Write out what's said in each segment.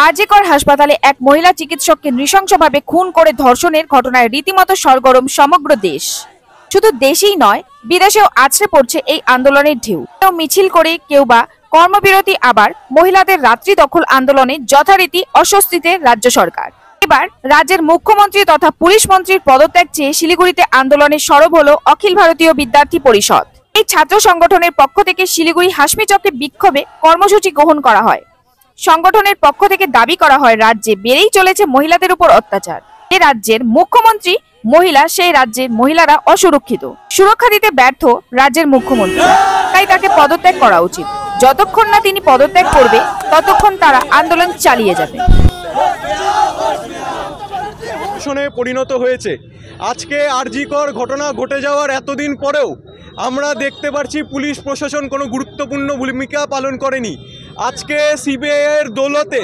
আরজিকর হাসপাতালে এক মহিলা চিকিৎসককে নৃশংসভাবে খুন করে ধর্ষণের ঘটনায় রীতিমতো সরগরম সমগ্র দেশ। শুধু দেশেই নয়, বিদেশেও আছড়ে পড়ছে এই আন্দোলনের ঢেউ। কেউ মিছিল করে, কেউ বা কর্মবিরতি, আবার মহিলাদের রাত্রি দখল আন্দোলনে যথারীতি অস্বস্তিতে রাজ্য সরকার। এবার রাজ্যের মুখ্যমন্ত্রী তথা পুলিশ মন্ত্রীর পদত্যাগ চেয়ে শিলিগুড়িতে আন্দোলনে সরব হলো অখিল ভারতীয় বিদ্যার্থী পরিষদ। এই ছাত্র সংগঠনের পক্ষ থেকে শিলিগুড়ি হাসমি চকে বিক্ষোভে কর্মসূচি গ্রহণ করা হয়। সংগঠনের পক্ষ থেকে দাবি করা হয়, রাজ্যে বেড়েই চলেছে মহিলাদের উপর অত্যাচার। যে রাজ্যের মুখ্যমন্ত্রী মহিলা, সেই রাজ্যের মহিলারা অসুরক্ষিত। সুরক্ষা দিতে ব্যর্থ রাজ্যের মুখ্যমন্ত্রী, তাই তাকে পদত্যাগ করা উচিত। যতক্ষণ না তিনি পদত্যাগ করবে, ততক্ষণ তারা আন্দোলন চালিয়ে যাবে। পরিণত হয়েছে আজকে আরজিকর ঘটনা ঘটে যাওয়ার এতদিন পরেও আমরা দেখতে পাচ্ছি পুলিশ প্রশাসন কোনো গুরুত্বপূর্ণ ভূমিকা পালন করেনি। আজকে সিবিআইয়ের দৌলতে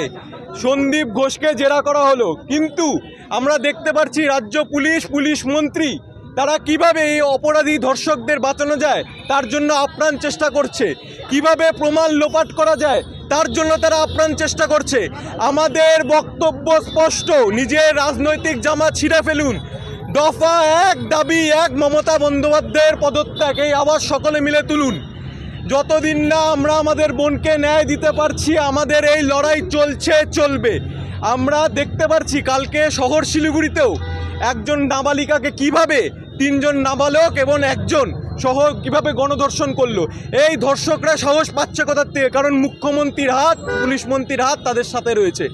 সন্দীপ ঘোষকে জেরা করা হলো, কিন্তু আমরা দেখতে পাচ্ছি রাজ্য পুলিশ মন্ত্রী তারা কিভাবে এই অপরাধী ধর্ষকদের বাঁচানো যায় তার জন্য আপ্রাণ চেষ্টা করছে, কিভাবে প্রমাণ লোপাট করা যায় তার জন্য তারা আপ্রাণ চেষ্টা করছে। আমাদের বক্তব্য স্পষ্ট, নিজের রাজনৈতিক জামা ছিঁড়ে ফেলুন। দফা এক, দাবি এক, মমতা বন্দ্যোপাধ্যায়ের পদত্যাগ, এই আওয়াজ সকলে মিলে তুলুন। যতদিন না আমরা আমাদের বোনকে ন্যায় দিতে পারছি, আমাদের এই লড়াই চলবে। আমরা দেখতে পাচ্ছি কালকে শহর শিলিগুড়িতেও একজন নাবালিকাকে কিভাবে তিনজন নাবালক এবং একজন সহ কিভাবে গণধর্ষণ করলো। এই ধর্ষকরা সাহস পাচ্ছে কোথার থেকে? কারণ মুখ্যমন্ত্রীর হাত, পুলিশ মন্ত্রীর হাত তাদের সাথে রয়েছে।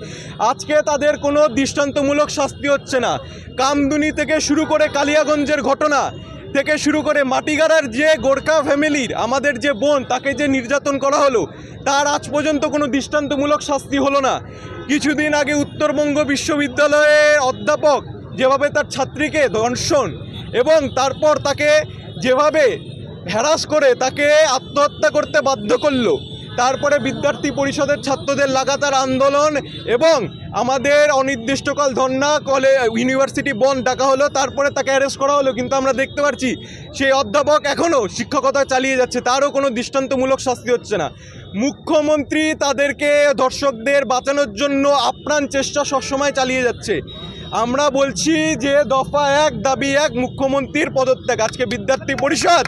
আজকে তাদের কোনো দৃষ্টান্তমূলক শাস্তি হচ্ছে না। কামদুনি থেকে শুরু করে কালিয়াগঞ্জের ঘটনা থেকে শুরু করে মাটিগাড়ার যে গোর্খা ফ্যামিলির আমাদের যে বোন, তাকে যে নির্যাতন করা হলো, তার আজ পর্যন্ত কোনো দৃষ্টান্তমূলক শাস্তি হলো না। কিছুদিন আগে উত্তরবঙ্গ বিশ্ববিদ্যালয়ের অধ্যাপক যেভাবে তার ছাত্রীকে ধর্ষণ এবং তারপর তাকে যেভাবে হ্যারাস করে তাকে আত্মহত্যা করতে বাধ্য করলো, তারপরে বিদ্যার্থী পরিষদের ছাত্রদের লাগাতার আন্দোলন এবং আমাদের অনির্দিষ্টকাল ধর্না, ইউনিভার্সিটি বন্ধ ডাকা হলো, তারপরে তাকে অ্যারেস্ট করা হলো। কিন্তু আমরা দেখতে পাচ্ছি সেই অধ্যাপক এখনও শিক্ষকতা চালিয়ে যাচ্ছে, তারও কোনো দৃষ্টান্তমূলক শাস্তি হচ্ছে না। মুখ্যমন্ত্রী তাদেরকে, ধর্ষকদের বাঁচানোর জন্য আপ্রাণ চেষ্টা সবসময় চালিয়ে যাচ্ছে। আমরা বলছি যে দফা এক, দাবি এক, মুখ্যমন্ত্রীর পদত্যাগ। আজকে বিদ্যার্থী পরিষদ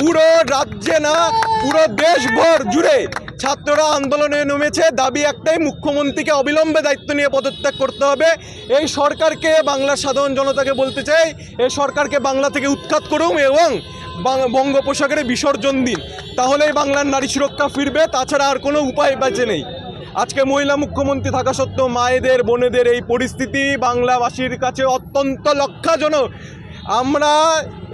পুরো রাজ্যে না, পুরো দেশভর জুড়ে ছাত্ররা আন্দোলনে নেমেছে। দাবি একটাই, মুখ্যমন্ত্রীকে অবিলম্বে দায়িত্ব নিয়ে পদত্যাগ করতে হবে। এই সরকারকে, বাংলার সাধারণ জনতাকে বলতে চাই, এই সরকারকে বাংলা থেকে উৎখাত করুন এবং বঙ্গোপসাগরে বিসর্জন দিন, তাহলেই বাংলার নারী সুরক্ষা ফিরবে। তাছাড়া আর কোনো উপায় বেঁচে নেই। আজকে মহিলা মুখ্যমন্ত্রী থাকা সত্ত্বেও মায়েদের, বোনেদের এই পরিস্থিতি বাংলাবাসীর কাছে অত্যন্ত লজ্জাজনক। আমরা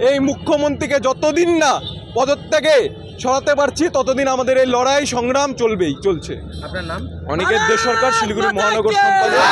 এই মুখ্যমন্ত্রীকে যতদিন না পদত্যাগে সরাতে পারছি, ততদিন আমাদের এই লড়াই সংগ্রাম চলছে। আপনার নাম? অনিকেত দে সরকার, শিলিগুড়ি মহানগর সম্পাদক।